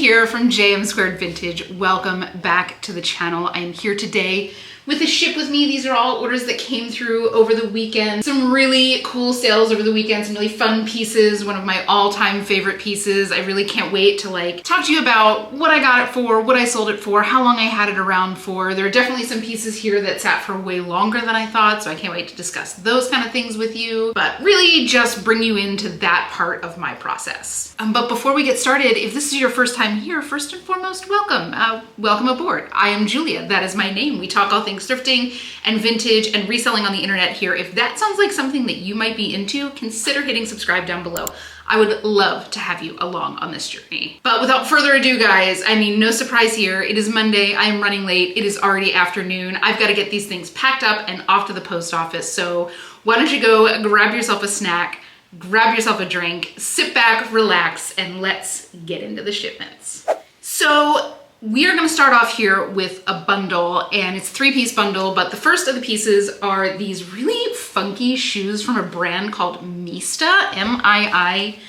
here from JM Squared Vintage. Welcome back to the channel. I am here today with a ship with me. These are all orders that came through over the weekend. Some really cool sales over the weekend, some really fun pieces, one of my all-time favorite pieces. I really can't wait to talk to you about what I got it for, what I sold it for, how long I had it around for. There are definitely some pieces here that sat for way longer than I thought, so I can't wait to discuss those kind of things with you, but really just bring you into that part of my process. But before we get started, if this is your first time here, first and foremost, welcome. Welcome aboard. I am Julia, that is my name. We talk all things thrifting and vintage and reselling on the internet here. If that sounds like something that you might be into, consider hitting subscribe down below. I would love to have you along on this journey. But without further ado, guys, I mean, no surprise here. It is Monday. I am running late. It is already afternoon. I've got to get these things packed up and off to the post office. So why don't you go grab yourself a snack, grab yourself a drink, sit back, relax, and let's get into the shipments. So we are going to start off here with a bundle, and it's a 3-piece bundle, but the first of the pieces are these really funky shoes from a brand called Mista, M-I-I-S-T-A.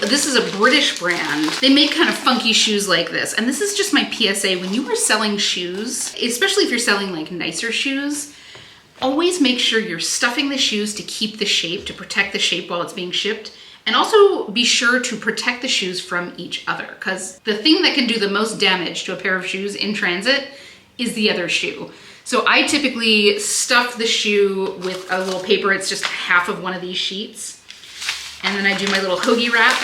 This is a British brand. They make kind of funky shoes like this, and this is just my PSA. When you are selling shoes, especially if you're selling like nicer shoes, always make sure you're stuffing the shoes to keep the shape, to protect the shape while it's being shipped. And also be sure to protect the shoes from each other, because the thing that can do the most damage to a pair of shoes in transit is the other shoe. So I typically stuff the shoe with a little paper. It's just half of one of these sheets. And then I do my little hoagie wrap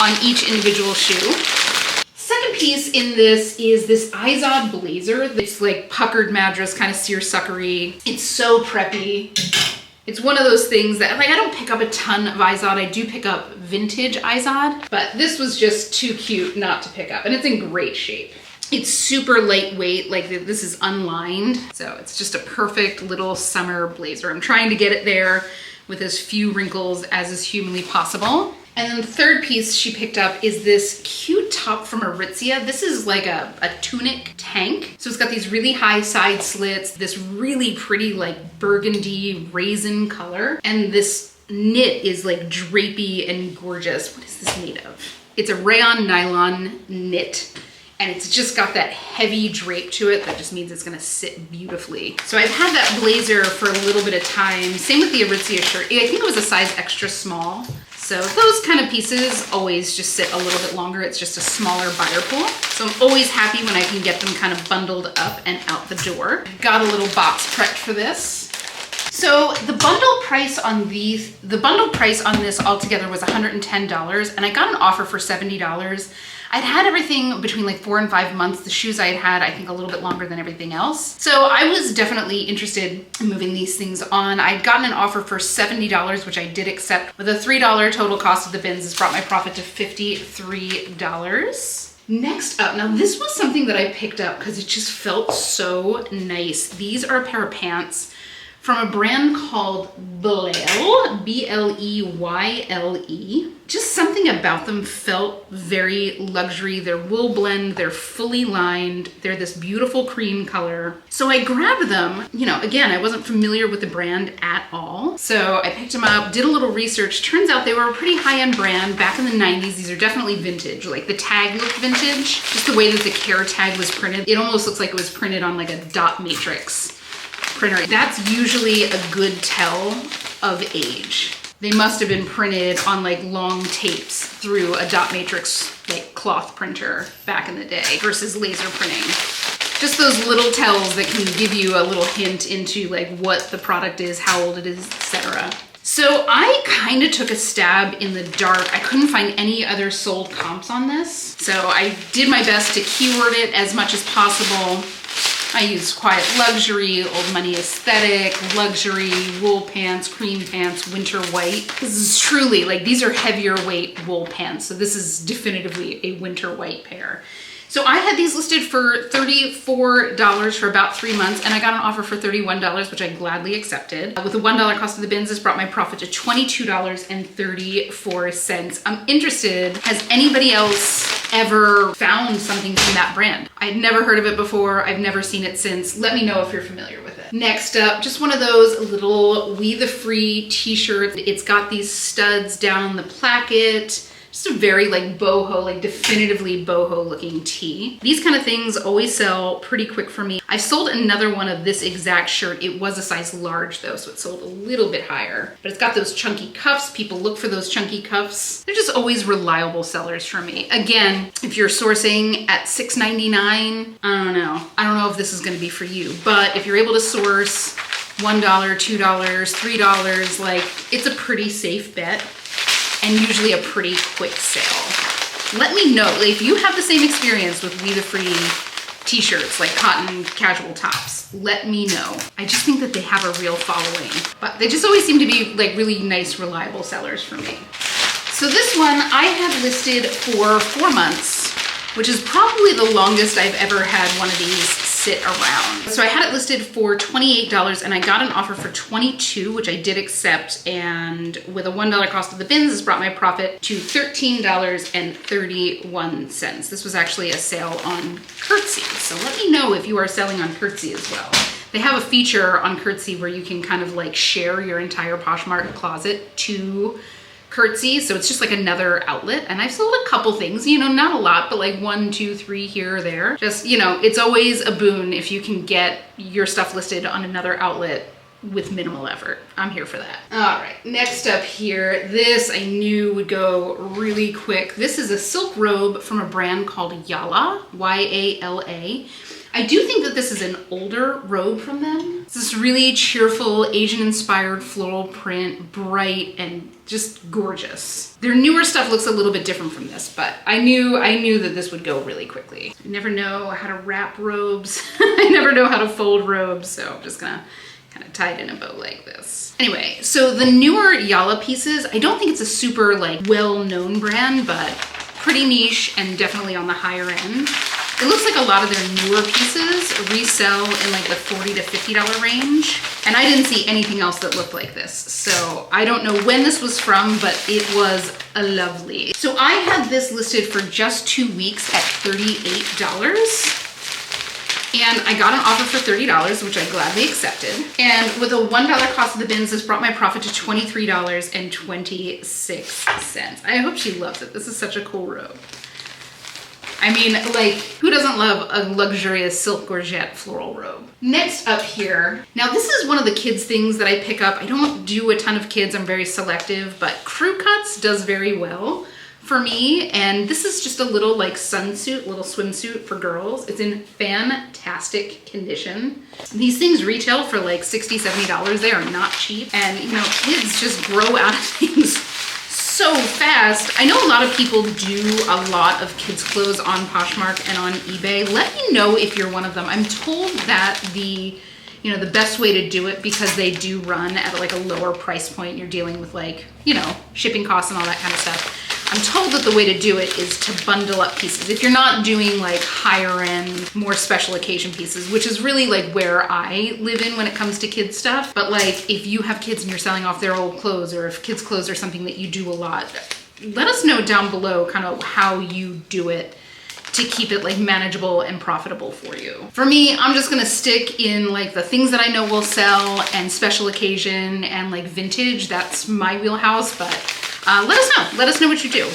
on each individual shoe. Second piece in this is this Izod blazer. It's like puckered madras, kind of seersuckery. It's so preppy. It's one of those things that I don't pick up a ton of Izod. I do pick up vintage Izod, but this was just too cute not to pick up, and it's in great shape. It's super lightweight, like this is unlined, so it's just a perfect little summer blazer. I'm trying to get it there with as few wrinkles as is humanly possible. And then the third piece she picked up is this cute top from Aritzia. This is like a tunic tank. So it's got these really high side slits, this really pretty like burgundy raisin color. And this knit is like drapey and gorgeous. What is this made of? It's a rayon nylon knit. And it's just got that heavy drape to it that just means it's gonna sit beautifully. So I've had that blazer for a little bit of time. Same with the Aritzia shirt. I think it was a size extra small. So those kind of pieces always just sit a little bit longer. It's just a smaller buyer pool. So I'm always happy when I can get them kind of bundled up and out the door. Got a little box prepped for this. So the bundle price on this altogether was $110, and I got an offer for $70. I'd had everything between like 4 and 5 months. The shoes I had, I think, a little bit longer than everything else. So I was definitely interested in moving these things on. I'd gotten an offer for $70, which I did accept. With a $3 total cost of the bins, this brought my profit to $53. Next up, now this was something that I picked up because it just felt so nice. These are a pair of pants from a brand called Boho, B-L-E-Y-L-E. Just something about them felt very luxury. They're wool blend, they're fully lined, they're this beautiful cream color. So I grabbed them. You know, again, I wasn't familiar with the brand at all. So I picked them up, did a little research. Turns out they were a pretty high-end brand back in the 90s. These are definitely vintage. Like the tag looked vintage. Just the way that the care tag was printed. It almost looks like it was printed on like a dot matrix printer. That's usually a good tell of age. They must have been printed on like long tapes through a dot matrix like cloth printer back in the day versus laser printing. Just those little tells that can give you a little hint into like what the product is, how old it is, etc. So I kind of took a stab in the dark. I couldn't find any other sold comps on this. So I did my best to keyword it as much as possible. I used quiet luxury, old money aesthetic, luxury, wool pants, cream pants, winter white. This is truly, like, these are heavier weight wool pants. So this is definitively a winter white pair. So I had these listed for $34 for about 3 months, and I got an offer for $31, which I gladly accepted. With the $1 cost of the bins, this brought my profit to $22.34. I'm interested, has anybody else ever found something from that brand. I'd never heard of it before. I've never seen it since. Let me know if you're familiar with it. Next up, just one of those little We the Free t-shirts. It's got these studs down the placket. Just a very like boho, like definitively boho looking tee. These kind of things always sell pretty quick for me. I sold another one of this exact shirt. It was a size large though, so it sold a little bit higher. But it's got those chunky cuffs. People look for those chunky cuffs. They're just always reliable sellers for me. Again, if you're sourcing at $6.99, I don't know. I don't know if this is gonna be for you, but if you're able to source $1, $2, $3, like it's a pretty safe bet. And usually a pretty quick sale. Let me know if you have the same experience with We the Free t-shirts, like cotton casual tops. Let me know. I just think that they have a real following, but they just always seem to be like really nice, reliable sellers for me. So this one I have listed for 4 months, which is probably the longest I've ever had one of these sit around. So I had it listed for $28 and I got an offer for $22, which I did accept. And with a $1 cost of the bins, this brought my profit to $13.31. This was actually a sale on Curtsy. So let me know if you are selling on Curtsy as well. They have a feature on Curtsy where you can kind of like share your entire Poshmark closet to Curtsy, so it's just like another outlet. And I've sold a couple things, you know, not a lot, but like 1, 2, 3 here or there. Just, you know, it's always a boon if you can get your stuff listed on another outlet with minimal effort. I'm here for that. All right, next up here, this I knew would go really quick. This is a silk robe from a brand called Yala, Y-A-L-A. I do think that this is an older robe from them. It's this really cheerful, Asian-inspired floral print, bright and just gorgeous. Their newer stuff looks a little bit different from this, but I knew that this would go really quickly. I never know how to wrap robes. I never know how to fold robes, so I'm just gonna kind of tie it in a bow like this. Anyway, so the newer Yala pieces, I don't think it's a super like well-known brand, but pretty niche and definitely on the higher end. It looks like a lot of their newer pieces resell in like the $40 to $50 range. And I didn't see anything else that looked like this. So I don't know when this was from, but it was lovely. So I had this listed for just 2 weeks at $38. And I got an offer for $30, which I gladly accepted. And with a $1 cost of the bins, this brought my profit to $23.26. I hope she loves it. This is such a cool robe. I mean, like, who doesn't love a luxurious silk gorget floral robe? Next up here, now this is one of the kids things that I pick up. I don't do a ton of kids, I'm very selective, but Crew Cuts does very well for me. And this is just a little like sunsuit, little swimsuit for girls. It's in fantastic condition. These things retail for like $60, $70. They are not cheap. And you know, kids just grow out of things so fast. I know a lot of people do a lot of kids clothes on Poshmark and on eBay. Let me know if you're one of them. I'm told that the best way to do it, because they do run at like a lower price point, you're dealing with like, you know, shipping costs and all that kind of stuff. I'm told that the way to do it is to bundle up pieces. If you're not doing like higher end, more special occasion pieces, which is really like where I live in when it comes to kids stuff. But like if you have kids and you're selling off their old clothes, or if kids clothes are something that you do a lot, let us know down below kind of how you do it to keep it like manageable and profitable for you. For me, I'm just gonna stick in like the things that I know will sell and special occasion and like vintage. That's my wheelhouse, but let us know what you do.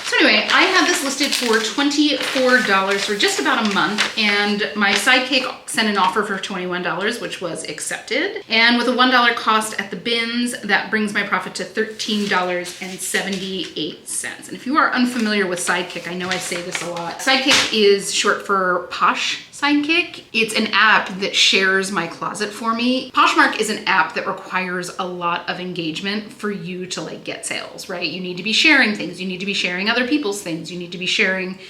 So anyway, I had this listed for $24 for just about a month, and my sidekick sent an offer for $21, which was accepted. And with a $1 cost at the bins, that brings my profit to $13.78. And if you are unfamiliar with Sidekick, I know I say this a lot. Sidekick is short for Posh Sidekick. It's an app that shares my closet for me. Poshmark is an app that requires a lot of engagement for you to like get sales, right? You need to be sharing things. You need to be sharing other people's things. You need to be sharing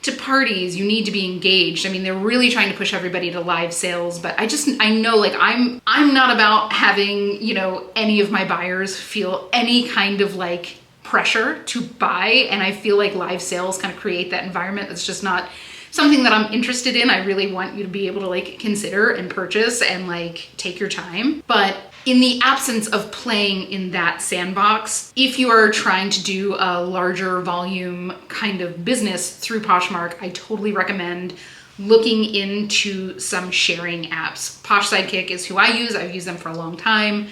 to parties. You need to be engaged. I mean, they're really trying to push everybody to live sales, but I know like I'm not about having, you know, any of my buyers feel any kind of like pressure to buy. And I feel like live sales kind of create that environment that's just not something that I'm interested in, I really want you to be able to like consider and purchase and like take your time. But in the absence of playing in that sandbox, if you are trying to do a larger volume kind of business through Poshmark, I totally recommend looking into some sharing apps. Posh Sidekick is who I use. I've used them for a long time.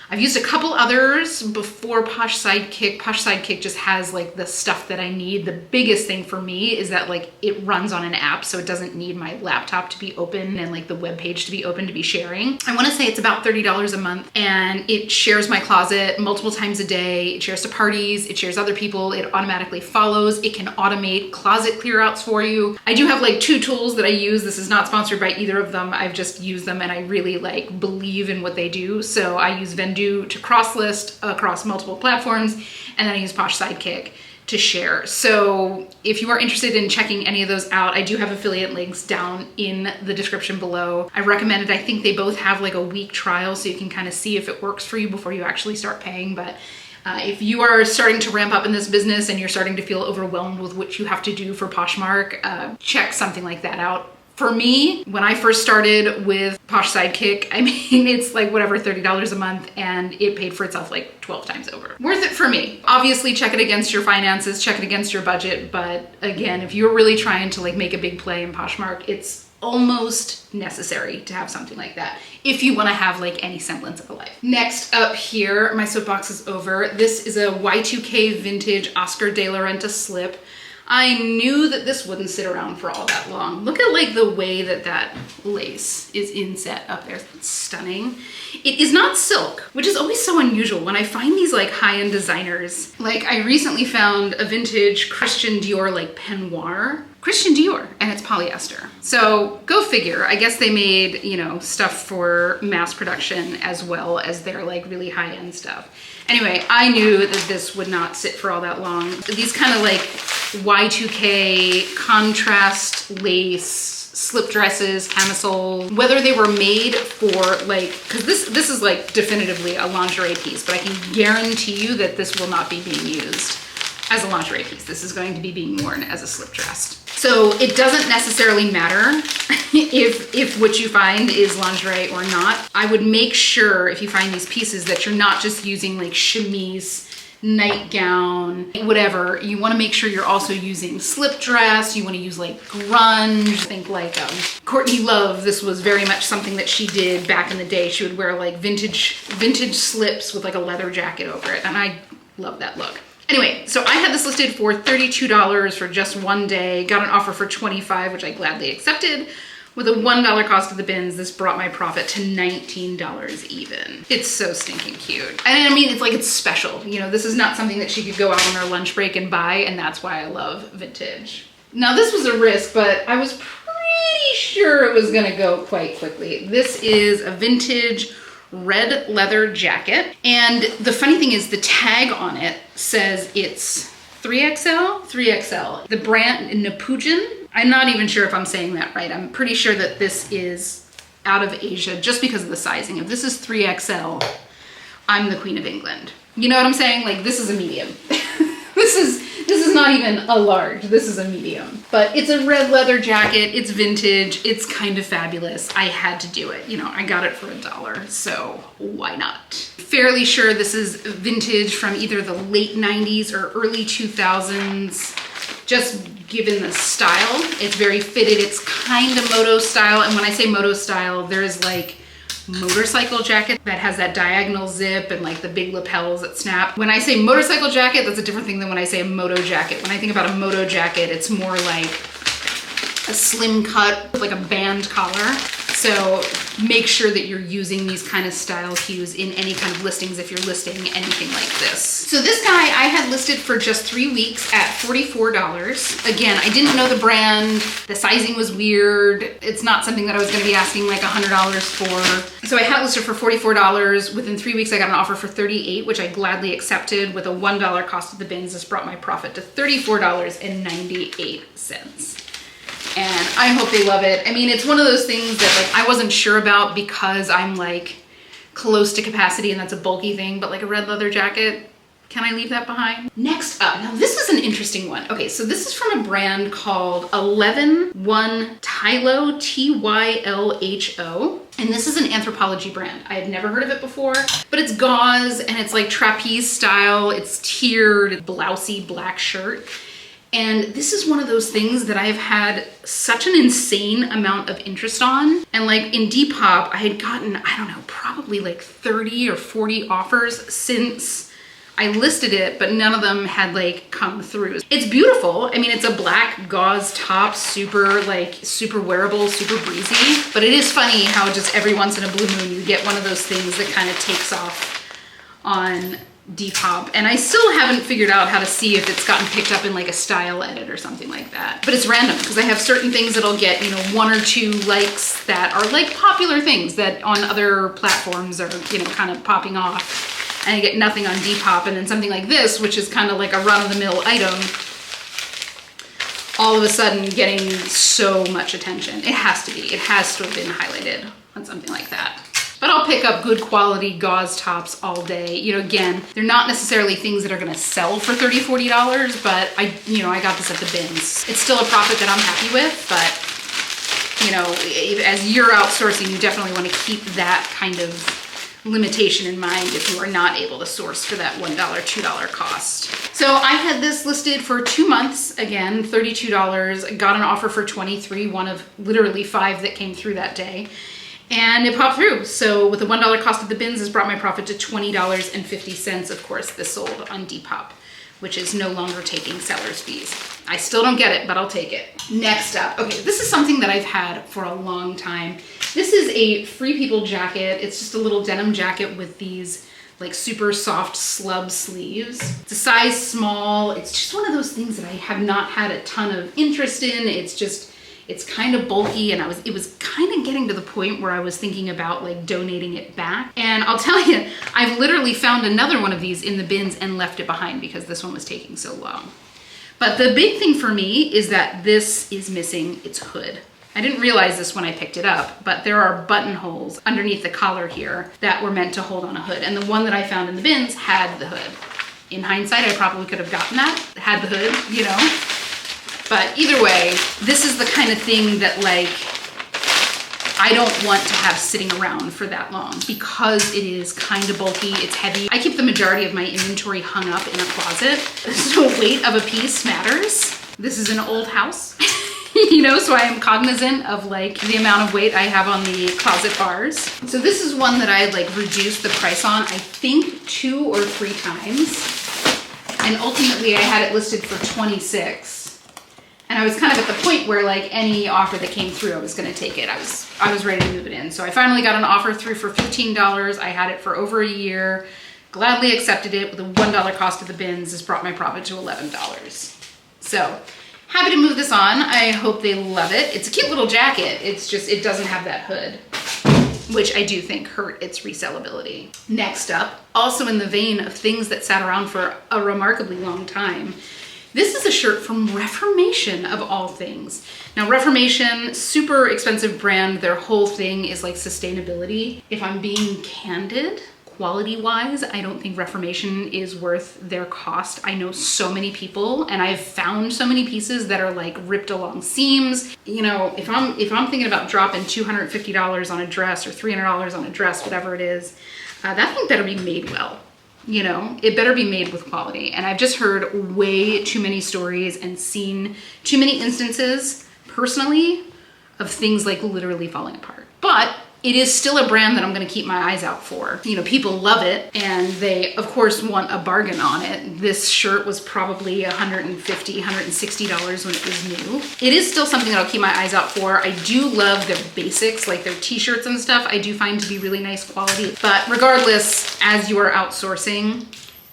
I've used a couple others before Posh Sidekick. Posh Sidekick just has like the stuff that I need. The biggest thing for me is that like it runs on an app, so it doesn't need my laptop to be open and like the web page to be open to be sharing. I want to say it's about $30 a month, and it shares my closet multiple times a day. It shares to parties, it shares other people, it automatically follows, it can automate closet clear outs for you. I do have like 2 tools that I use. This is not sponsored by either of them. I've just used them and I really like believe in what they do. So I use Vendu to cross list across multiple platforms, and then I use Posh Sidekick to share. So if you are interested in checking any of those out, I do have affiliate links down in the description below. I recommend it. I think they both have like a week trial, so you can kind of see if it works for you before you actually start paying. But if you are starting to ramp up in this business and you're starting to feel overwhelmed with what you have to do for Poshmark, check something like that out. For me, when I first started with Posh Sidekick, I mean, it's like whatever, $30 a month, and it paid for itself like 12 times over. Worth it for me. Obviously, check it against your finances, check it against your budget. But again, if you're really trying to like make a big play in Poshmark, it's almost necessary to have something like that if you want to have like any semblance of a life. Next up here, my soapbox is over. This is a Y2K vintage Oscar de la Renta slip. I knew that this wouldn't sit around for all that long. Look at like the way that that lace is inset up there. It's stunning. It is not silk, which is always so unusual when I find these like high-end designers. Like I recently found a vintage Christian Dior like peignoir. Christian Dior, and it's polyester. So go figure. I guess they made, you know, stuff for mass production as well as their like really high-end stuff. Anyway, I knew that this would not sit for all that long. These kind of like Y2K contrast lace slip dresses, camisoles, whether they were made for like, because this is like definitively a lingerie piece, but I can guarantee you that this will not be being used as a lingerie piece. This is going to be being worn as a slip dress. So it doesn't necessarily matter if what you find is lingerie or not. I would make sure if you find these pieces that you're not just using like chemise, nightgown, whatever. You want to make sure you're also using slip dress. You want to use like grunge. Think like Courtney Love. This was very much something that she did back in the day. She would wear like vintage slips with like a leather jacket over it, and I love that look. Anyway, so I had this listed for $32 for just one day, got an offer for $25, which I gladly accepted. With a $1 cost of the bins, this brought my profit to $19 even. It's so stinking cute. And I mean, it's like, it's special. You know, this is not something that she could go out on her lunch break and buy, and that's why I love vintage. Now this was a risk, but I was pretty sure it was gonna go quite quickly. This is a vintage red leather jacket. And the funny thing is the tag on it says it's 3XL, 3XL. The brand Nepujin, I'm not even sure if I'm saying that right. I'm pretty sure that this is out of Asia just because of the sizing. If this is 3XL, I'm the Queen of England. You know what I'm saying? Like this is a medium. This is not even a large, this is a medium. But it's a red leather jacket, it's vintage, it's kind of fabulous. I had to do it. You know, I got it for $1, so why not? Fairly sure this is vintage from either the late 90s or early 2000s. Just given the style, it's very fitted. It's kind of moto style. And when I say moto style, there's like motorcycle jacket that has that diagonal zip and like the big lapels that snap. When I say motorcycle jacket, that's a different thing than when I say a moto jacket. When I think about a moto jacket, it's more like a slim cut with like a band collar. So make sure that you're using these kind of style cues in any kind of listings if you're listing anything like this. So this guy I had listed for just 3 weeks at $44. Again, I didn't know the brand. The sizing was weird. It's not something that I was gonna be asking like $100 for. So I had it listed for $44. Within 3 weeks, I got an offer for $38, which I gladly accepted. With a $1 cost of the bins, this brought my profit to $34.98. And I hope they love it. I mean, it's one of those things that like I wasn't sure about because I'm like close to capacity and that's a bulky thing, but like a red leather jacket Can I leave that behind? Next up, now this is an interesting one. Okay, so this is from a brand called 111 Tylo, T-Y-L-H-O. And this is an Anthropologie brand. I had never heard of it before, but it's gauze and it's like trapeze style. It's tiered, blousey black shirt. And this is one of those things that I've had such an insane amount of interest on. And like in Depop, I had gotten, I don't know, probably like 30 or 40 offers since I listed it, but none of them had like come through. It's beautiful. I mean, it's a black gauze top, super wearable, super breezy. But it is funny how just every once in a blue moon, you get one of those things that kind of takes off on Depop. And I still haven't figured out how to see if it's gotten picked up in like a style edit or something like that. But it's random because I have certain things that'll get, you know, 1 or 2 likes that are like popular things that on other platforms are, you know, kind of popping off. And I get nothing on Depop. And then something like this, which is kind of like a run-of-the-mill item, all of a sudden getting so much attention. It has to be. It has to have been highlighted on something like that. But I'll pick up good quality gauze tops all day. You know, again, they're not necessarily things that are gonna sell for $30, $40, but I got this at the bins. It's still a profit that I'm happy with, but you know, as you're outsourcing, you definitely wanna keep that kind of limitation in mind if you are not able to source for that $1, $2 cost. So I had this listed for 2 months, again, $32, got an offer for 23, one of literally 5 that came through that day. And it popped through. So with the $1 cost of the bins, this brought my profit to $20.50. Of course, this sold on Depop, which is no longer taking seller's fees. I still don't get it, but I'll take it. Next up, okay, this is something that I've had for a long time. This is a Free People jacket. It's just a little denim jacket with these like super soft slub sleeves. It's a size small. It's just one of those things that I have not had a ton of interest in. It's kind of bulky, and it was kind of getting to the point where I was thinking about like donating it back. And I'll tell you, I've literally found another one of these in the bins and left it behind because this one was taking so long. But the big thing for me is that this is missing its hood. I didn't realize this when I picked it up, but there are buttonholes underneath the collar here that were meant to hold on a hood. And the one that I found in the bins had the hood. In hindsight, I probably could have gotten that, had the hood, you know. But either way, this is the kind of thing that like, I don't want to have sitting around for that long because it is kind of bulky, it's heavy. I keep the majority of my inventory hung up in a closet, so weight of a piece matters. This is an old house, you know, so I am cognizant of like the amount of weight I have on the closet bars. So this is one that I had like reduced the price on, I think 2 or 3 times. And ultimately I had it listed for 26. And I was kind of at the point where like any offer that came through, I was gonna take it. I was ready to move it in. So I finally got an offer through for $15. I had it for over a year, gladly accepted it with a $1 cost of the bins. This brought my profit to $11. So happy to move this on. I hope they love it. It's a cute little jacket. It's just, it doesn't have that hood, which I do think hurt its resellability. Next up, also in the vein of things that sat around for a remarkably long time, this is a shirt from Reformation of all things. Now Reformation, super expensive brand. Their whole thing is like sustainability. If I'm being candid, quality-wise, I don't think Reformation is worth their cost. I know so many people and I've found so many pieces that are like ripped along seams. You know, if I'm thinking about dropping $250 on a dress or $300 on a dress, whatever it is, that thing better be made well. You know, it better be made with quality. And I've just heard way too many stories and seen too many instances personally of things like literally falling apart. But it is still a brand that I'm gonna keep my eyes out for. You know, people love it and they of course want a bargain on it. This shirt was probably $150, $160 when it was new. It is still something that I'll keep my eyes out for. I do love their basics, like their t-shirts and stuff. I do find to be really nice quality. But regardless, as you are outsourcing,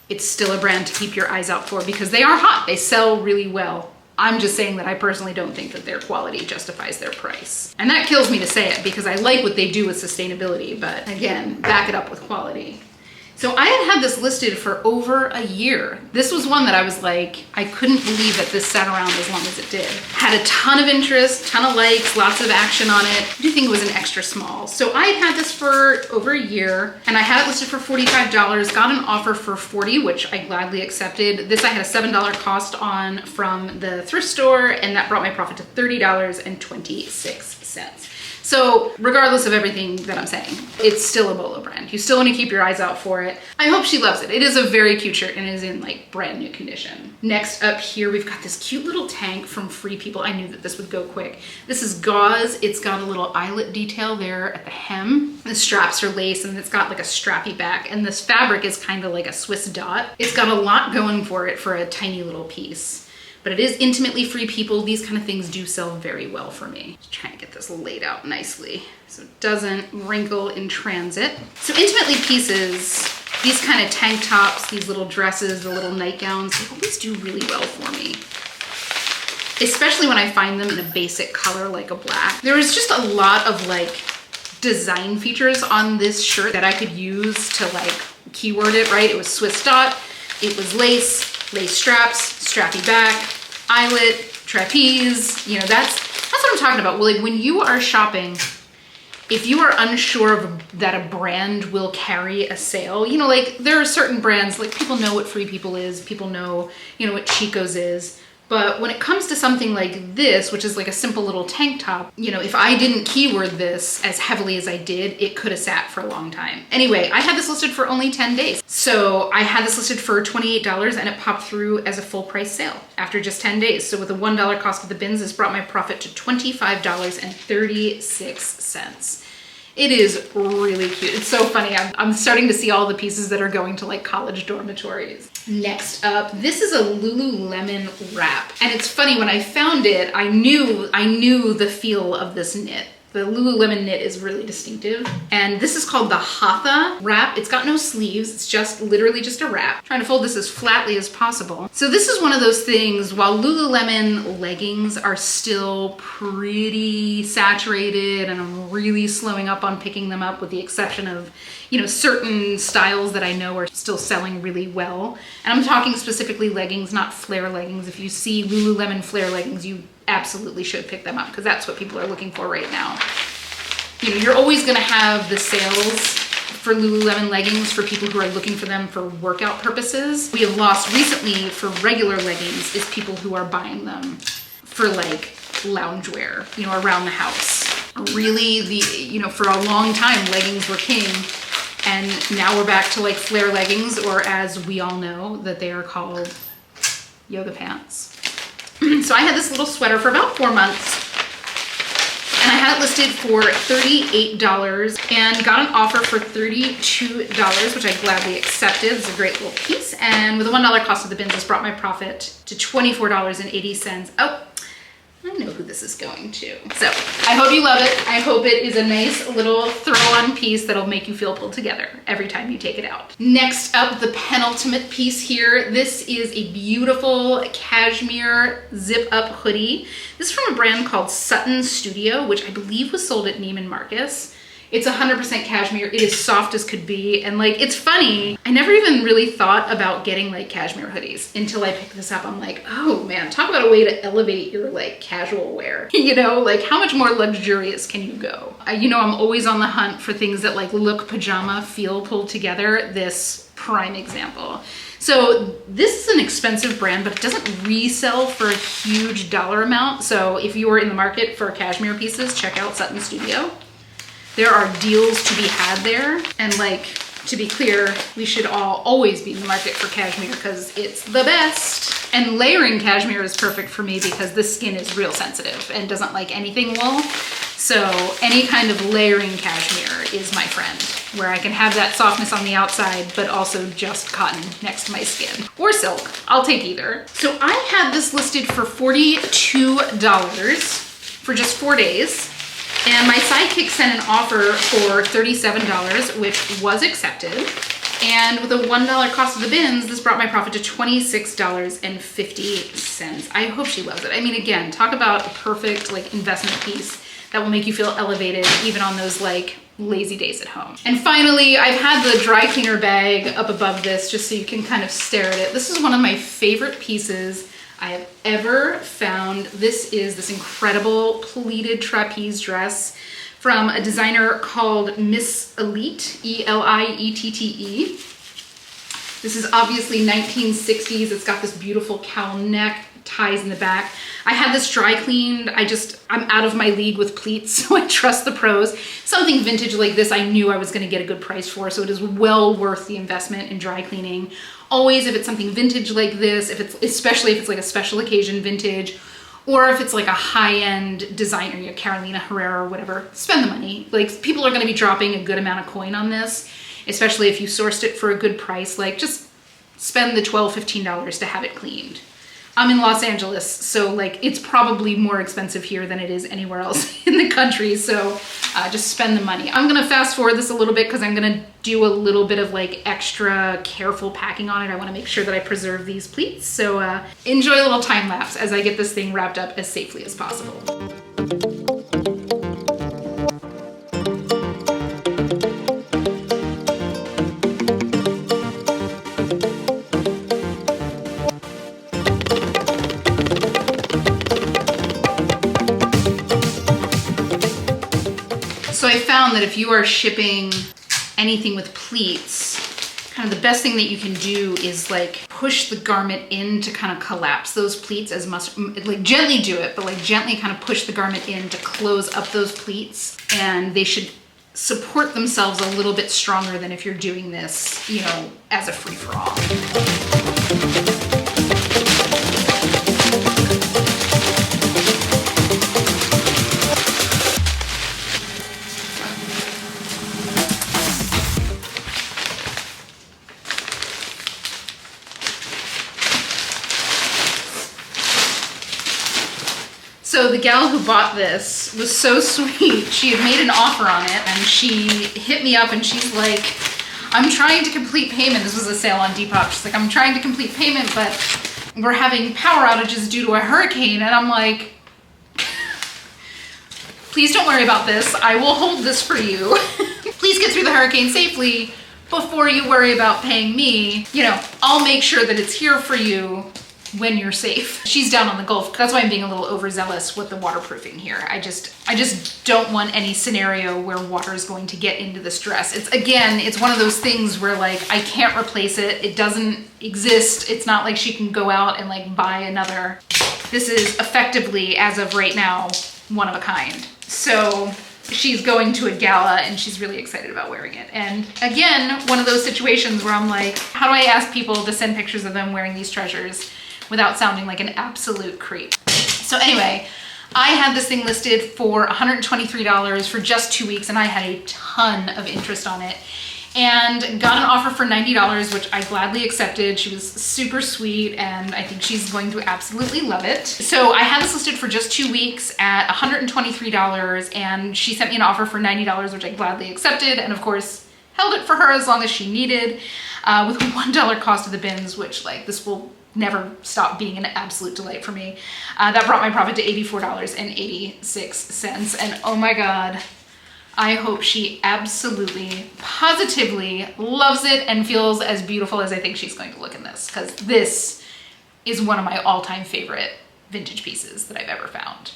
it's still a brand to keep your eyes out for because they are hot. They sell really well. I'm just saying that I personally don't think that their quality justifies their price. And that kills me to say it because I like what they do with sustainability, but again, back it up with quality. So I had this listed for over a year. This was one that I was like, I couldn't believe that this sat around as long as it did. Had a ton of interest, ton of likes, lots of action on it. I do think it was an extra small. So I had this for over a year and I had it listed for $45, got an offer for $40, which I gladly accepted. This I had a $7 cost on from the thrift store and that brought my profit to $30.26. So regardless of everything that I'm saying, it's still a Bolo brand. You still want to keep your eyes out for it. I hope she loves it. It is a very cute shirt and is in like brand new condition. Next up here, we've got this cute little tank from Free People. I knew that this would go quick. This is gauze. It's got a little eyelet detail there at the hem. The straps are lace and it's got like a strappy back. And this fabric is kind of like a Swiss dot. It's got a lot going for it for a tiny little piece. But it is intimately Free People. These kind of things do sell very well for me. Just trying to get this laid out nicely so it doesn't wrinkle in transit. So Intimately pieces, these kind of tank tops, these little dresses, the little nightgowns, they always do really well for me. Especially when I find them in a basic color like a black. There was just a lot of like design features on this shirt that I could use to like keyword it, right? It was Swiss dot, it was lace straps, strappy back, eyelet, trapeze, you know, that's what I'm talking about. Well, like when you are shopping, if you are unsure of that a brand will carry a sale, you know, like there are certain brands, like people know what Free People is, people know, you know, what Chico's is. But when it comes to something like this, which is like a simple little tank top, you know, if I didn't keyword this as heavily as I did, it could have sat for a long time. Anyway, I had this listed for only 10 days. So I had this listed for $28 and it popped through as a full price sale after just 10 days. So with a $1 cost of the bins, this brought my profit to $25.36. It is really cute. It's so funny. I'm starting to see all the pieces that are going to like college dormitories. Next up, this is a Lululemon wrap. And it's funny, when I found it, I knew the feel of this knit. The Lululemon knit is really distinctive. And this is called the Hatha wrap. It's got no sleeves. It's just literally just a wrap. I'm trying to fold this as flatly as possible. So this is one of those things, while Lululemon leggings are still pretty saturated and I'm really slowing up on picking them up with the exception of, you know, certain styles that I know are still selling really well. And I'm talking specifically leggings, not flare leggings. If you see Lululemon flare leggings, you absolutely should pick them up because that's what people are looking for right now. You know, you're always going to have the sales for Lululemon leggings for people who are looking for them for workout purposes. We have lost recently for regular leggings is people who are buying them for like loungewear, you know, around the house. Really, you know, for a long time, leggings were king. And now we're back to like flare leggings, or as we all know that they are called, yoga pants. So I had this little sweater for about 4 months and I had it listed for $38 and got an offer for $32, which I gladly accepted. It's a great little piece. And with a $1 cost of the bins, this brought my profit to $24.80. Oh, I know who this is going to. So I hope you love it. I hope it is a nice little throw-on piece that'll make you feel pulled together every time you take it out. Next up, the penultimate piece here. This is a beautiful cashmere zip-up hoodie. This is from a brand called Sutton Studio, which I believe was sold at Neiman Marcus. It's 100% cashmere. It is soft as could be. And like, it's funny. I never even really thought about getting like cashmere hoodies until I picked this up. I'm like, oh man, talk about a way to elevate your like casual wear. You know, like how much more luxurious can you go? You know, I'm always on the hunt for things that like look pajama, feel pulled together. This prime example. So this is an expensive brand, but it doesn't resell for a huge dollar amount. So if you are in the market for cashmere pieces, check out Sutton Studio. There are deals to be had there. And like, to be clear, we should always be in the market for cashmere because it's the best. And layering cashmere is perfect for me because this skin is real sensitive and doesn't like anything wool. So any kind of layering cashmere is my friend, where I can have that softness on the outside, but also just cotton next to my skin. Or silk, I'll take either. So I had this listed for $42 for just 4 days. And my sidekick sent an offer for $37, which was accepted. And with a $1 cost of the bins, this brought my profit to $26.50. I hope she loves it. I mean, again, talk about a perfect like investment piece that will make you feel elevated even on those like lazy days at home. And finally, I've had the dry cleaner bag up above this just so you can kind of stare at it. This is one of my favorite pieces I have ever found. This is this incredible pleated trapeze dress from a designer called Miss Elite, E-L-I-E-T-T-E. This is obviously 1960s. It's got this beautiful cowl neck, ties in the back. I had this dry cleaned. I'm out of my league with pleats, so I trust the pros. Something vintage like this, I knew I was gonna get a good price for, so it is well worth the investment in dry cleaning. Always, if it's something vintage like this, especially if it's like a special occasion vintage, or if it's like a high-end designer, you know, Carolina Herrera or whatever, spend the money. Like, people are gonna be dropping a good amount of coin on this, especially if you sourced it for a good price. Like, just spend the $12, $15 to have it cleaned. I'm in Los Angeles, so like it's probably more expensive here than it is anywhere else in the country, so just spend the money. I'm gonna fast forward this a little bit because I'm gonna do a little bit of like extra careful packing on it. I wanna make sure that I preserve these pleats, so enjoy a little time lapse as I get this thing wrapped up as safely as possible. So I found that if you are shipping anything with pleats, kind of the best thing that you can do is like push the garment in to kind of collapse those pleats as much, like gently do it, but like gently kind of push the garment in to close up those pleats. And they should support themselves a little bit stronger than if you're doing this, you know, as a free-for-all. So the gal who bought this was so sweet. She had made an offer on it and she hit me up and she's like, I'm trying to complete payment. This was a sale on Depop. She's like, I'm trying to complete payment, but we're having power outages due to a hurricane. And I'm like, please don't worry about this. I will hold this for you. Please get through the hurricane safely before you worry about paying me. You know, I'll make sure that it's here for you when you're safe. She's down on the Gulf. That's why I'm being a little overzealous with the waterproofing here. I just don't want any scenario where water is going to get into this dress. It's one of those things where like, I can't replace it. It doesn't exist. It's not like she can go out and like buy another. This is effectively, as of right now, one of a kind. So she's going to a gala and she's really excited about wearing it. And again, one of those situations where I'm like, how do I ask people to send pictures of them wearing these treasures without sounding like an absolute creep? So anyway, I had this thing listed for $123 for just 2 weeks and I had a ton of interest on it and got an offer for $90, which I gladly accepted. She was super sweet and I think she's going to absolutely love it. So I had this listed for just 2 weeks at $123 and she sent me an offer for $90, which I gladly accepted and of course held it for her as long as she needed with $1 cost of the bins, which like this will never stop being an absolute delight for me. That brought my profit to $84.86. And oh my God, I hope she absolutely, positively loves it and feels as beautiful as I think she's going to look in this, because this is one of my all-time favorite vintage pieces that I've ever found.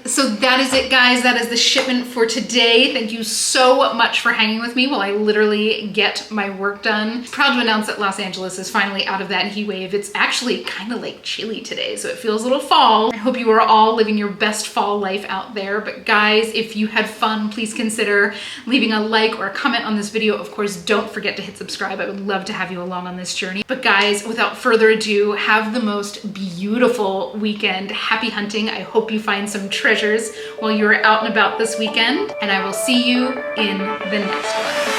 So that is it, guys. That is the shipment for today. Thank you so much for hanging with me while I literally get my work done. Proud to announce that Los Angeles is finally out of that heat wave. It's actually kind of like chilly today, so it feels a little fall. I hope you are all living your best fall life out there. But guys, if you had fun, please consider leaving a like or a comment on this video. Of course, don't forget to hit subscribe. I would love to have you along on this journey. But guys, without further ado, have the most beautiful weekend. Happy hunting. I hope you find some treasures while you're out and about this weekend, and I will see you in the next one.